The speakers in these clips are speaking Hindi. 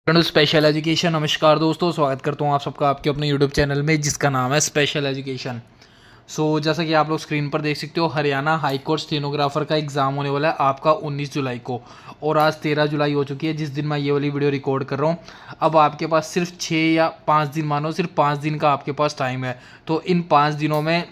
Special education. नमस्कार दोस्तों, स्वागत करता हूँ आप सबका आपके अपने यूट्यूब चैनल में जिसका नाम है स्पेशल एजुकेशन। जैसा कि आप लोग स्क्रीन पर देख सकते हो, हरियाणा हाई कोर्ट स्टेनोग्राफर का एग्ज़ाम होने वाला है आपका 19 जुलाई को, और आज 13 जुलाई हो चुकी है जिस दिन मैं ये वाली वीडियो रिकॉर्ड कर रहा हूँ। अब आपके पास सिर्फ 6 या 5 दिन, मानो सिर्फ 5 दिन का आपके पास टाइम है। तो इन 5 दिनों में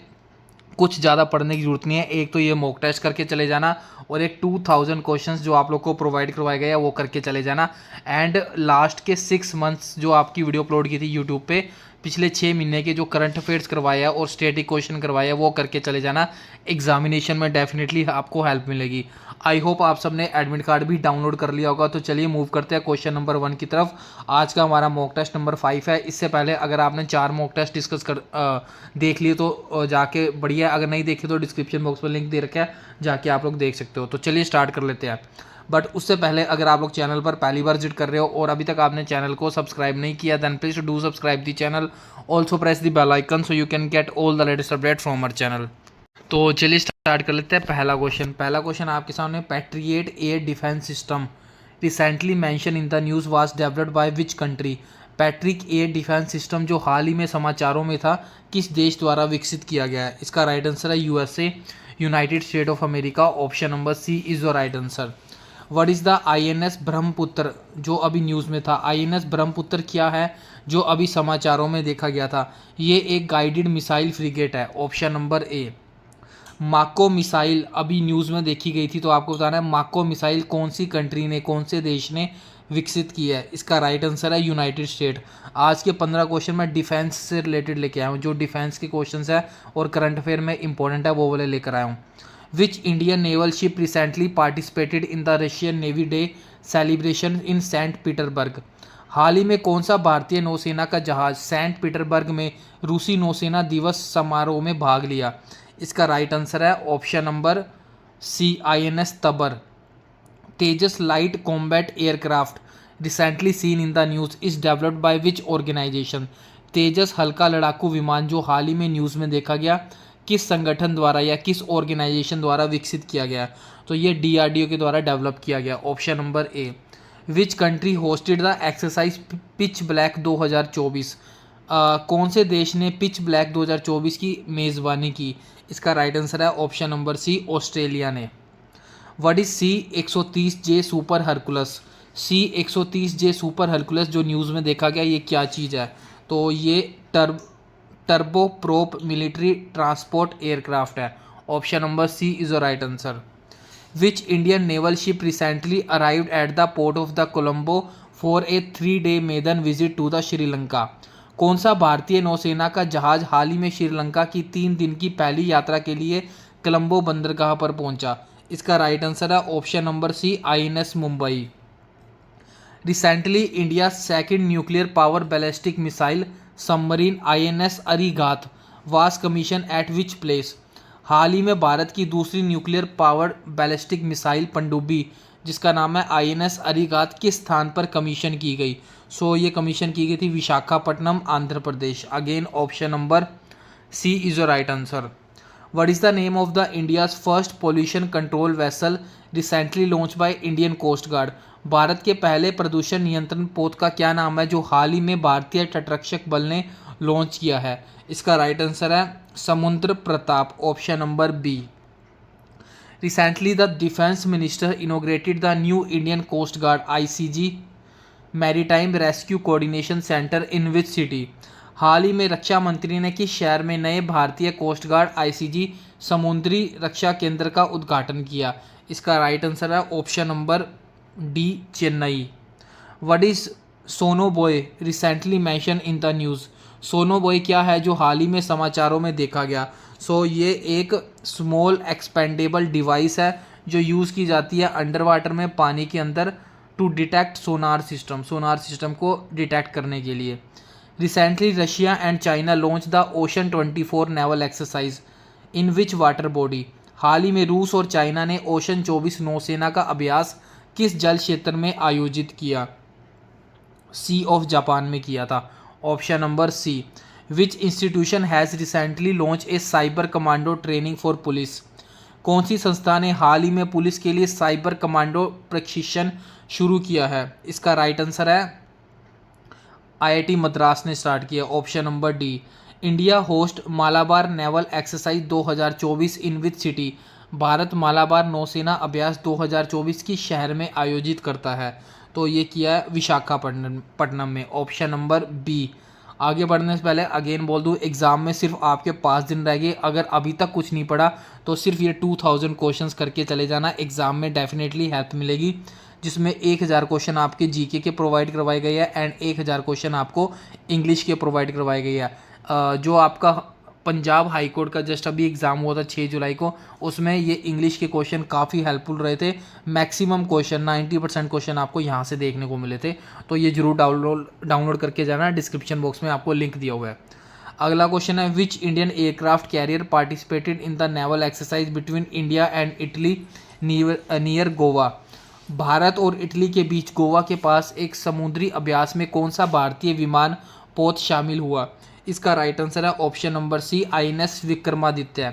कुछ ज़्यादा पढ़ने की ज़रूरत नहीं है। एक तो ये मॉक टेस्ट करके चले जाना, और एक 2000 क्वेश्चंस जो आप लोग को प्रोवाइड करवाए गए हैं वो करके चले जाना। एंड लास्ट के 6 मंथ्स जो आपकी वीडियो अपलोड की थी यूट्यूब पे, पिछले 6 महीने के जो करंट अफेयर्स करवाया है और स्टैटिक क्वेश्चन करवाया है वो करके चले जाना। एग्जामिनेशन में डेफिनेटली आपको हेल्प मिलेगी। आई होप आप सबने एडमिट कार्ड भी डाउनलोड कर लिया होगा। तो चलिए मूव करते हैं क्वेश्चन नंबर 1 की तरफ। आज का हमारा मॉक टेस्ट नंबर 5 है। इससे पहले अगर आपने 4 मॉक टेस्ट देख लिए तो जाके बढ़िया, अगर नहीं देखे तो डिस्क्रिप्शन बॉक्स में लिंक दे रखा है, जाके आप लोग देख सकते हो। तो चलिए स्टार्ट कर लेते हैं। बट उससे पहले अगर आप लोग चैनल पर पहली बार विजिट कर रहे हो और अभी तक आपने चैनल को सब्सक्राइब नहीं किया, then please do subscribe the channel, also press the bell icon so you can get all the latest update from our channel. तो चलिए स्टार्ट कर लेते हैं। पहला क्वेश्चन आपके सामने, Patriot air defence system recently mentioned in the news was developed by which country. Patriot air defence system जो हाल ही में समाचारों में था, किस देश द्वारा विकसित किया गया है? इसका राइट आंसर है USA, United State of America. Option number C is the right answer. What is the INS Brahmaputra जो अभी न्यूज़ में था? आईएनएस ब्रह्मपुत्र क्या है जो अभी समाचारों में देखा गया था? ये एक गाइडेड मिसाइल फ्रिगेट है। Option number A. Mako missile अभी न्यूज़ में देखी गई थी, तो आपको बताना है माको मिसाइल कौन सी कंट्री ने, कौन से देश ने विकसित की है? इसका राइट आंसर है यूनाइटेड स्टेट। आज के 15 क्वेश्चन मैं डिफेंस से रिलेटेड लेके आया हूँ। जो डिफेंस के क्वेश्चन है और करंट अफेयर में इंपॉर्टेंट है वो वाले लेकर आया हूँ। Which Indian naval ship recently participated in the Russian navy day celebration in Saint Petersburg. हाल ही में कौन सा भारतीय नौसेना का जहाज सेंट पीटरबर्ग में रूसी नौसेना दिवस समारोह में भाग लिया? इसका राइट आंसर है option number C, INS Tabar. Tejas light combat aircraft recently seen in the news is developed by which organisation. Tejas हल्का लड़ाकू विमान जो हाल ही में न्यूज़ में देखा गया, किस संगठन द्वारा या किस ऑर्गेनाइजेशन द्वारा विकसित किया गया? तो ये डीआरडीओ के द्वारा डेवलप किया गया। Option number A. Which country hosted the exercise pitch black 2024। कौन से देश ने पिच ब्लैक 2024 की मेज़बानी की? इसका राइट आंसर है ऑप्शन नंबर सी, ऑस्ट्रेलिया ने। What is C 130J super Hercules. C 130J super Hercules जो न्यूज़ में देखा गया, ये क्या चीज़ है? तो ये टर्बोप्रोप मिलिट्री ट्रांसपोर्ट एयरक्राफ्ट है। Option number C is the right answer. Which Indian naval ship recently arrived at the port of the Colombo for a 3-day maiden visit to the Sri Lanka. कौन सा भारतीय नौसेना का जहाज हाल ही में श्रीलंका की 3 दिन की पहली यात्रा के लिए कोलंबो बंदरगाह पर पहुंचा? इसका राइट आंसर है option number C, INS Mumbai. Recently India second nuclear power ballistic missile submarine INS Arighat was commission at which place. हाल ही में भारत की दूसरी न्यूक्लियर पावर्ड बैलिस्टिक मिसाइल पनडुब्बी जिसका नाम है आईएनएस अरिघात किस स्थान पर कमीशन की गई? ये कमीशन की गई थी Visakhapatnam, Andhra Pradesh. Again option number C is the right answer. What is the name of the India's first pollution control vessel recently launch by Indian coast guard. Bharat के पहले प्रदूषण नियंत्रण पोत का क्या नाम है जो हाल ही में भारतीय तटरक्षक बल ने लॉन्च किया है? इसका राइट आंसर है Samudra Pratap. Option number B. Recently the defence minister inaugurated the new Indian coast guard ICG maritime rescue coordination centre in which city. हाल ही में रक्षा मंत्री ने किस शहर में नए भारतीय कोस्ट गार्ड आईसीजी समुद्री रक्षा केंद्र का उद्घाटन किया? इसका राइट आंसर है option number D, Chennai. What is sonobuoy recently mentioned in the news. Sonobuoy क्या है जो हाल ही में समाचारों में देखा गया? ये एक स्मॉल एक्सपेंडेबल डिवाइस है जो यूज़ की जाती है अंडर वाटर में, पानी के अंदर, टू डिटेक्ट सोनार सिस्टम को डिटेक्ट करने के लिए। Recently Russia and China launch the ocean 24 naval exercise in which water body. हाल ही में रूस और चाइना ने ओशन 24 नौसेना का अभ्यास किस जल क्षेत्र में आयोजित किया? सी ऑफ जापान में किया था। Option number C. Which institution has recently launch a cyber commando training for police. कौन सी संस्था ने हाल ही में पुलिस के लिए साइबर कमांडो प्रशिक्षण शुरू किया है? इसका राइट आंसर है आईआईटी मद्रास ने स्टार्ट किया, option number D. India host Malabar naval exercise 2024 in which city, Bharat Malabar नौसेना अभ्यास 2024 की शहर में आयोजित करता है, तो ये किया है विशाखापट्टनम में, ऑप्शन नंबर बी। आगे बढ़ने से पहले अगेन बोल दूँ, एग्ज़ाम में सिर्फ आपके 5 दिन रह गए, अगर अभी तक कुछ नहीं पढ़ा तो सिर्फ ये 2000 क्वेश्चंस करके चले जाना, एग्ज़ाम में डेफिनेटली हेल्प मिलेगी, जिसमें 1000 क्वेश्चन आपके जीके के प्रोवाइड करवाए गए हैं एंड 1000 क्वेश्चन आपको इंग्लिश के प्रोवाइड करवाए गए हैं। जो आपका पंजाब हाई कोर्ट का जस्ट अभी एग्ज़ाम हुआ था 6 जुलाई को, उसमें ये इंग्लिश के क्वेश्चन काफ़ी हेल्पफुल रहे थे। मैक्सिमम क्वेश्चन 90% क्वेश्चन आपको यहाँ से देखने को मिले थे, तो ये जरूर डाउनलोड करके जाना, डिस्क्रिप्शन बॉक्स में आपको लिंक दिया हुआ है। अगला क्वेश्चन है, which Indian aircraft carrier participated in the naval exercise between India and Italy near Goa, Bharat और इटली के बीच गोवा के पास एक समुद्री अभ्यास में कौन सा भारतीय विमान पोत शामिल हुआ? इसका राइट आंसर है option number C, INS Vikramaditya.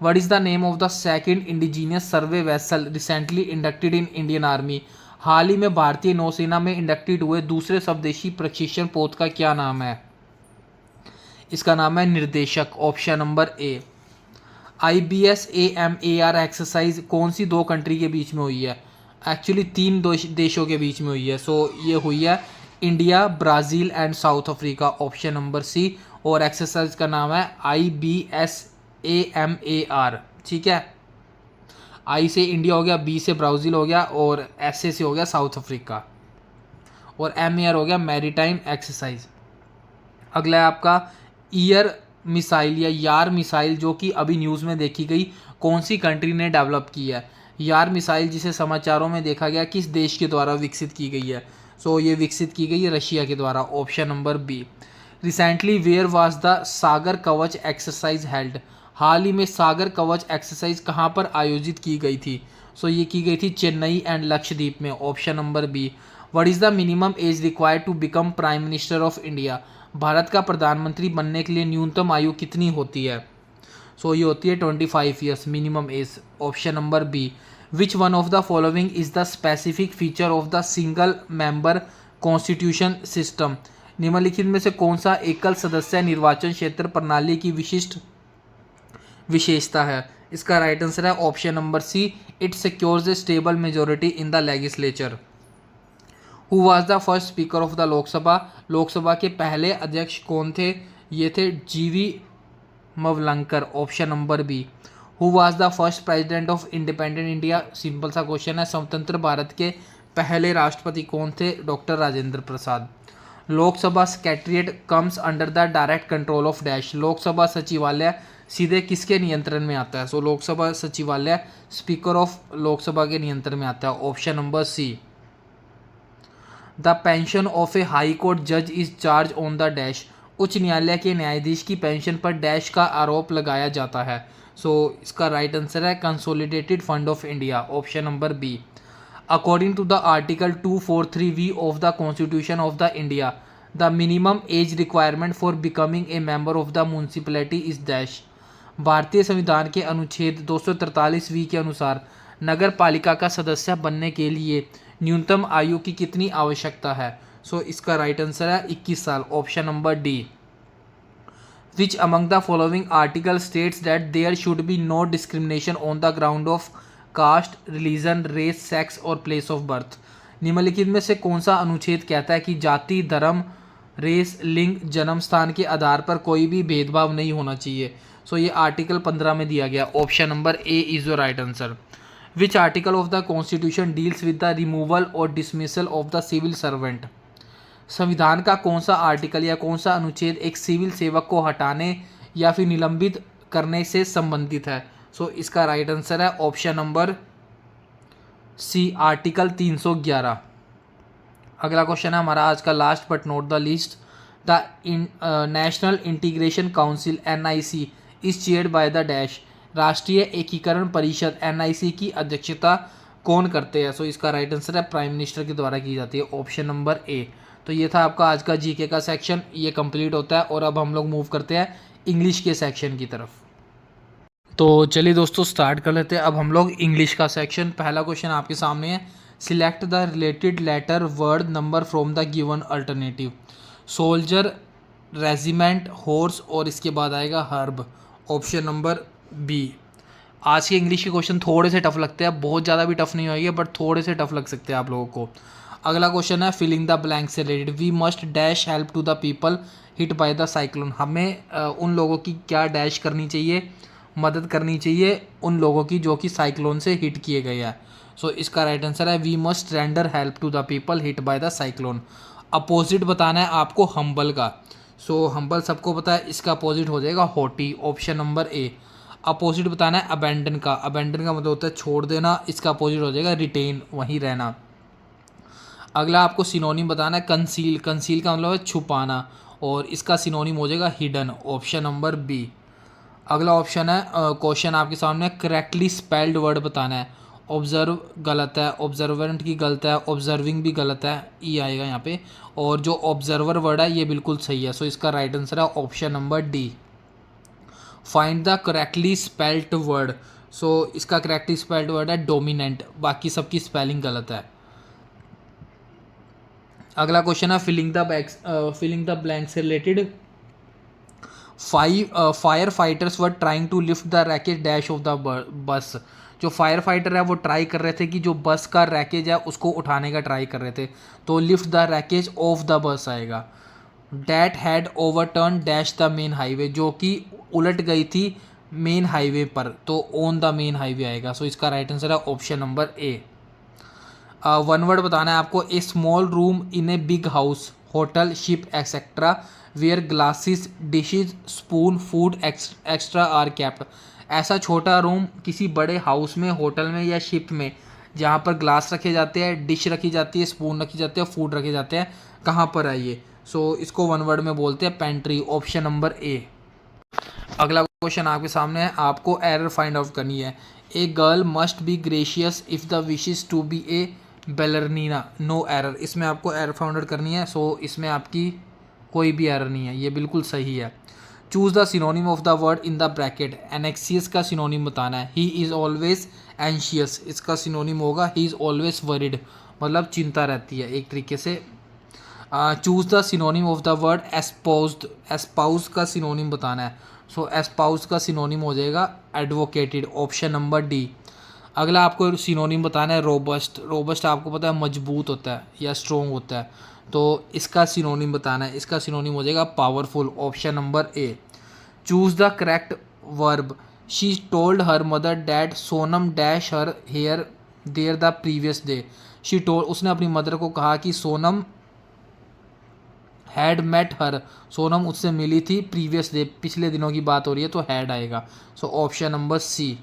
What is the name of the second indigenous survey vessel recently inducted in Indian army, हाल ही में भारतीय नौसेना में इंडक्टेड हुए दूसरे स्वदेशी प्रशिक्षण पोत का क्या नाम है? इसका नाम है निर्देशक, ऑप्शन नंबर ए। IBS AMAR एक्सरसाइज कौन सी 2 कंट्री के बीच में हुई है? एक्चुअली 3 देशों के बीच में हुई है, सो ये हुई है India, Brazil and South Africa, option number C. और एक्सरसाइज का नाम है IBS AMAR, ठीक है। आई से इंडिया हो गया, बी से ब्राज़ील हो गया और SA से हो गया साउथ अफ्रीका, और MAR हो गया मैरीटाइम एक्सरसाइज। अगला है आपका ईयर मिसाइल या यार मिसाइल, जो कि अभी न्यूज़ में देखी गई, कौन सी कंट्री ने डेवलप की है? यार मिसाइल जिसे समाचारों में देखा गया किस देश के द्वारा विकसित की गई है? सो ये विकसित की गई है रशिया के द्वारा, option number B. Recently where was the Sagar Kavach exercise held, हाल ही में सागर कवच एक्सरसाइज कहाँ पर आयोजित की गई थी? सो ये की गई थी चेन्नई एंड लक्षद्वीप में, option number B. What is the minimum age required to become prime minister of India, Bharat का प्रधानमंत्री बनने के लिए न्यूनतम आयु कितनी होती है? सो ये होती है 25 years minimum age, option number B. Which one of the following is the specific feature of the single member constitution system, निम्नलिखित में से कौन सा एकल सदस्य निर्वाचन क्षेत्र प्रणाली की विशिष्ट विशेषता है? इसका राइट आंसर है option number C, it secures a stable majority in the legislature. Who was the first speaker of the Lok Sabha, Lok Sabha के पहले अध्यक्ष कौन थे? ये थे GV Mavalankar, option number B. Who was the first president of independent India, simple सा क्वेश्चन है, स्वतंत्र भारत के पहले राष्ट्रपति कौन थे? Doctor Rajendra Prasad. Lok Sabha secretariat comes under the direct control of dash, Lok Sabha सचिवालय सीधे किसके नियंत्रण में आता है? सो लोकसभा सचिवालय स्पीकर ऑफ लोकसभा के नियंत्रण में आता है, option number C. The pension of a high court जज is charge on the dash, उच्च न्यायालय के न्यायाधीश की पेंशन पर डैश का आरोप लगाया जाता है? सो इसका राइट आंसर है consolidated fund of India, option number B. According to the article 243V of the constitution of the India, the minimum age requirement for becoming a member of the municipality is dash, भारतीय संविधान के अनुच्छेद 243V के अनुसार नगर पालिका का सदस्य बनने के लिए न्यूनतम आयु की कितनी आवश्यकता है? सो इसका राइट आंसर है 21 साल, option number D. Which among the following article states that there should be no discrimination on the ground of caste, religion, race, sex और प्लेस ऑफ बर्थ, निम्नलिखित में से कौन सा अनुच्छेद कहता है कि जाति, धर्म, रेस, लिंग, जन्म स्थान के आधार पर कोई भी भेदभाव नहीं होना चाहिए? सो ये आर्टिकल 15 में दिया गया, option number A is your right answer. Which article of the constitution deals with the removal or dismissal of the civil servant, संविधान का कौन सा आर्टिकल या कौन सा अनुच्छेद एक सिविल सेवक को हटाने या फिर निलंबित करने से संबंधित है? सो इसका राइट आंसर है ऑप्शन नंबर सी, आर्टिकल 311। अगला क्वेश्चन है हमारा आज का last but not the least, the national integration council NIC is chaired by the dash, राष्ट्रीय एकीकरण परिषद NIC की अध्यक्षता कौन करते हैं? सो इसका राइट आंसर है प्राइम मिनिस्टर के द्वारा की जाती है, ऑप्शन नंबर ए। तो ये था आपका आज का GK का सेक्शन, ये कंप्लीट होता है और अब हम लोग मूव करते हैं इंग्लिश के सेक्शन की तरफ। तो चलिए दोस्तों स्टार्ट कर लेते हैं अब हम लोग इंग्लिश का सेक्शन। पहला क्वेश्चन आपके सामने है, select the related letter word number from the given alternative. Soldier, regiment, horse और इसके बाद आएगा हर्ब, ऑप्शन नंबर बी। आज के इंग्लिश के क्वेश्चन थोड़े से टफ लगते हैं, बहुत ज़्यादा भी टफ नहीं होंगे बट थोड़े से टफ लग सकते हैं आप लोगों को। अगला क्वेश्चन है फिलिंग द ब्लैंक से रिलेटेड। We must dash help to the people hit by the cyclone. हमें उन लोगों की क्या डैश करनी चाहिए, मदद करनी चाहिए उन लोगों की जो कि साइक्लोन से हिट किए गए हैं। सो इसका राइट आंसर है we must render help to the people hit by the cyclone. Opposite बताना है आपको हम्बल का। सो हम्बल सबको पता है, इसका अपोजिट हो जाएगा haughty, option number A. Opposite बताना है अबेंडन का। अबेंडन का मतलब होता है छोड़ देना, इसका अपोजिट हो जाएगा रिटेन, वहीं रहना। अगला आपको सिनोनिम बताना है कंसील। कंसील का मतलब है छुपाना और इसका सिनोनिम हो जाएगा हिडन, ऑप्शन नंबर बी। अगला ऑप्शन है क्वेश्चन आपके सामने करेक्टली स्पेल्ड वर्ड बताना है। ऑब्जर्व गलत है, ऑब्जर्वेंट की गलत है, ऑब्जर्विंग भी गलत है, ई आएगा यहाँ पे। और जो ऑब्जर्वर वर्ड है ये बिल्कुल सही है। सो इसका राइट आंसर है option number D. Find the correctly spelled word. So इसका करेक्टली स्पेल्ड वर्ड है डोमिनेंट, बाकी सबकी स्पेलिंग गलत है। अगला क्वेश्चन है फिलिंग द ब्लैंक से रिलेटेड। Fire fighters were trying to lift the wreckage dash of the bus. जो फायर फाइटर है वो ट्राई कर रहे थे कि जो बस का रैकेज है उसको उठाने का ट्राई कर रहे थे, तो lift the wreckage of the bus आएगा। That had overturn dash the main highway, जो कि उलट गई थी मेन हाईवे पर, तो ऑन द मेन हाईवे आएगा। सो इसका राइट आंसर है option number A. One word बताना है आपको। A small room in a big house, hotel, ship etcetera where glasses, dishes, spoon, food extra are kept. ऐसा छोटा रूम किसी बड़े हाउस में, होटल में या शिप में, जहाँ पर ग्लास रखे जाते हैं, डिश रखी जाती है, स्पून रखी जाती है, फूड रखे जाते हैं, कहाँ पर है ये? सो इसको वन वर्ड में बोलते हैं पेंट्री, ऑप्शन नंबर ए। अगला क्वेश्चन आपके सामने है, आपको एरर फाइंड आउट करनी है। A girl must be gracious if the wishes to be a ballerina, no error. इसमें आपको एरर फाइंड आउट करनी है। सो इसमें आपकी कोई भी एरर नहीं है, ये बिल्कुल सही है। Choose the synonym of the word in the bracket. एनेक्सियस का सिनोनिम बताना है। ही इज़ ऑलवेज एंशियस, इसका सिनोनिम होगा ही इज़ ऑलवेज वरिड, मतलब चिंता रहती है एक तरीके से। Choose the synonym of the word espoused. Espouse का सिनोनिम बताना है। सो एस्पाउस का सिनोनिम हो जाएगा एडवोकेटेड, ऑप्शन नंबर डी। अगला आपको सिनोनिम बताना है रोबस्ट। रोबस्ट आपको पता है मजबूत होता है या स्ट्रॉन्ग होता है, तो इसका सिनोनिम बताना है। इसका सिनोनिम हो जाएगा powerful, option number A. Choose the correct verb. She told her mother that Sonam dash her hair there the previous day. She told, उसने अपनी मदर को कहा कि Sonam had met her, Sonam उससे मिली थी, प्रीवियस डे पिछले दिनों की बात हो रही है, तो हैड आएगा। So option number C.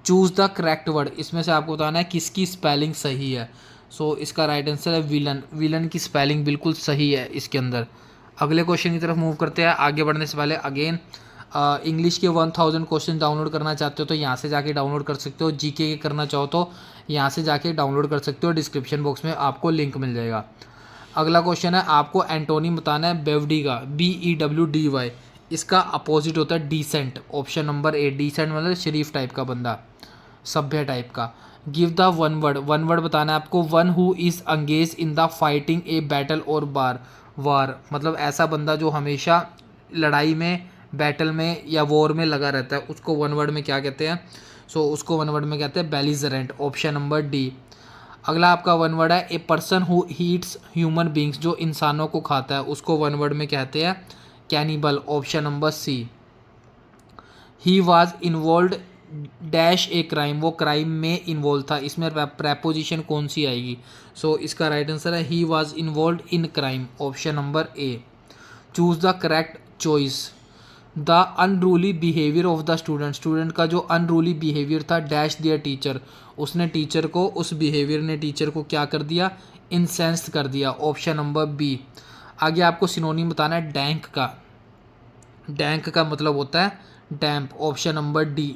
Choose the correct word, इसमें से आपको बताना है किसकी स्पेलिंग सही है। सो इसका राइट आंसर है विलन। विलन की स्पेलिंग बिल्कुल सही है इसके अंदर। अगले क्वेश्चन की तरफ मूव करते हैं। आगे बढ़ने से पहले अगेन इंग्लिश के 1000 क्वेश्चन डाउनलोड करना चाहते हो तो यहाँ से जाके डाउनलोड कर सकते हो। जीके के करना चाहो तो यहाँ से जाके डाउनलोड कर सकते हो, डिस्क्रिप्शन बॉक्स में आपको लिंक मिल जाएगा। अगला क्वेश्चन है, आपको एंटोनिम बताना है बेवडी का, BEWDY। इसका अपोजिट होता है decent, option number A. Decent मतलब शरीफ टाइप का बंदा, सभ्य टाइप का। Give the one word. One word बताना है आपको। One who is engaged in the fighting a battle or war, मतलब ऐसा बंदा जो हमेशा लड़ाई में, बैटल में या वॉर में लगा रहता है, उसको वन वर्ड में क्या कहते हैं? सो उसको वन वर्ड में कहते हैं बेलिजरेंट, ऑप्शन नंबर डी। अगला आपका वन वर्ड है a person who Yeats human beings, जो इंसानों को खाता है, उसको वन वर्ड में कहते हैं cannibal, option number C. He was involve dash a crime, वो क्राइम में इन्वॉल्व था, इसमें प्रेपोजिशन कौन सी आएगी? सो इसका राइट आंसर है ही was involve in crime, option number A. Choose the correct choice. The unruly behaviour of the student, student का जो अनरूली बिहेवियर था डैश दियर टीचर, उसने टीचर को, उस बिहेवियर ने टीचर को क्या कर दिया? इंसेंस्ड कर दिया, ऑप्शन नंबर बी। आगे आपको सिनोनिम बताना है डैंक का। डैंक का मतलब होता है damp, option number D.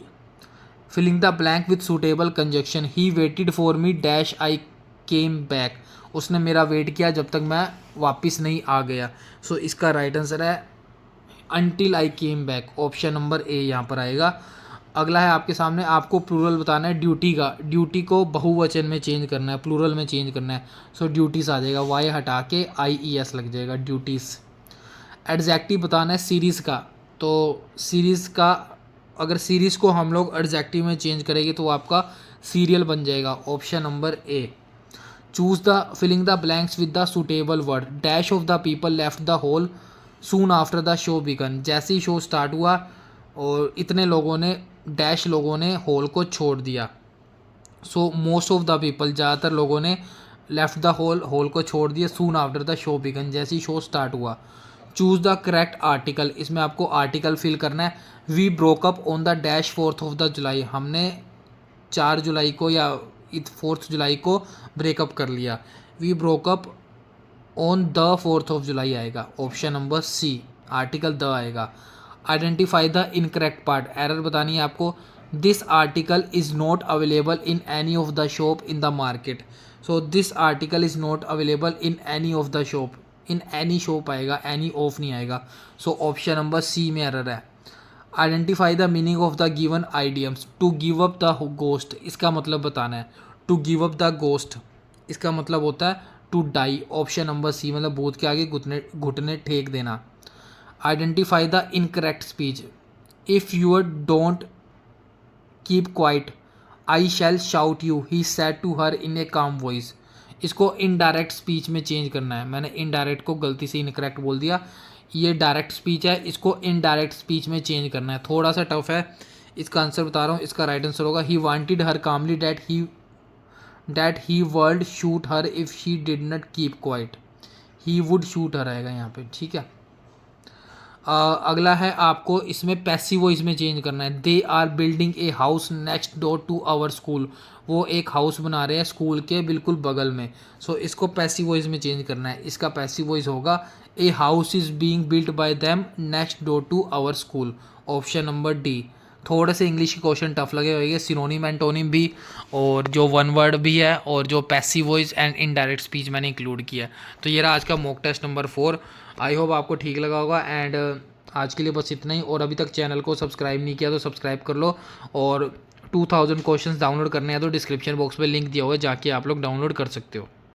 Filling the blank with suitable conjunction. He waited for me dash I came back, उसने मेरा वेट किया जब तक मैं वापस नहीं आ गया। सो इसका राइट आंसर है until I came back, option number ए यहाँ पर आएगा। अगला है आपके सामने, आपको प्लूरल बताना है ड्यूटी का। ड्यूटी को बहुवचन में चेंज करना है, प्लूरल में चेंज करना है। सो ड्यूटीज़ आ जाएगा, वाई हटा के IES लग जाएगा, ड्यूटीज़। एडजेक्टिव बताना है सीरीज़ का, तो सीरीज़ का अगर सीरीज़ को हम लोग एडजेक्टिव में चेंज करेंगे तो वो आपका सीरियल बन जाएगा। Option number A. Choose the filling the blanks with the suitable word. Dash of the people left the hall soon after the show began. जैसे ही शो स्टार्ट हुआ और इतने लोगों ने डैश लोगों ने हॉल को छोड़ दिया। So most of the people, ज़्यादातर लोगों ने लेफ्ट द हॉल को छोड़ दिया soon after the show began, जैसे ही शो स्टार्ट हुआ। Choose the correct article. इसमें आपको आर्टिकल फिल करना है। We broke up on the dash 4th of the July. हमने 4 जुलाई को या 4th जुलाई को ब्रेकअप कर लिया। We broke up on the 4th of July आएगा। Option number C, article the आएगा। Identify the incorrect part. Error बतानी है आपको। This article is not available in any of the shop in the market. So this article is not available in any of the shop. In any shop आएगा, एनी ऑफ नहीं आएगा। सो ऑप्शन नंबर सी में एरर है। Identify the meaning of the given idioms. To give up the ghost, इसका मतलब बताना है। To give up the ghost, इसका मतलब होता है to die. Option number C, मतलब भूत के आगे घुटने घुटने टेक देना। Identify the incorrect speech. If you don't keep quiet I shall shout you, he said to her in a calm voice. इसको इनडायरेक्ट स्पीच में चेंज करना है। मैंने इनडायरेक्ट को गलती से इनकरेक्ट बोल दिया, ये डायरेक्ट स्पीच है, इसको इनडायरेक्ट स्पीच में चेंज करना है। थोड़ा सा टफ है, इसका आंसर बता रहा हूँ। इसका राइट आंसर होगा he wanted her calmly that he would shoot her if she did not keep quiet. He would shoot her आएगा यहाँ पे, ठीक है। अगला है आपको इसमें पैसिव वॉइस में चेंज करना है। They are building a house next door to our school. वो एक हाउस बना रहे हैं स्कूल के बिल्कुल बगल में। सो इसको पैसिव वॉइस में चेंज करना है। इसका पैसिव वॉइस होगा a house is being built by them next door to our school. Option number D. थोड़े से इंग्लिश के क्वेश्चन टफ लगे होंगे, सिनोनिम एंटोनिम भी, और जो वन वर्ड भी है, और जो passive voice and indirect speech मैंने इंक्लूड किया है। तो ये रहा आज का mock test number 4। I hope आपको ठीक लगा होगा। एंड आज के लिए बस इतना ही। और अभी तक चैनल को सब्सक्राइब नहीं किया तो सब्सक्राइब कर लो। और 2000 क्वेश्चंस डाउनलोड करने हैं तो डिस्क्रिप्शन बॉक्स में लिंक दिया हुआ है, जाके आप लोग डाउनलोड कर सकते हो।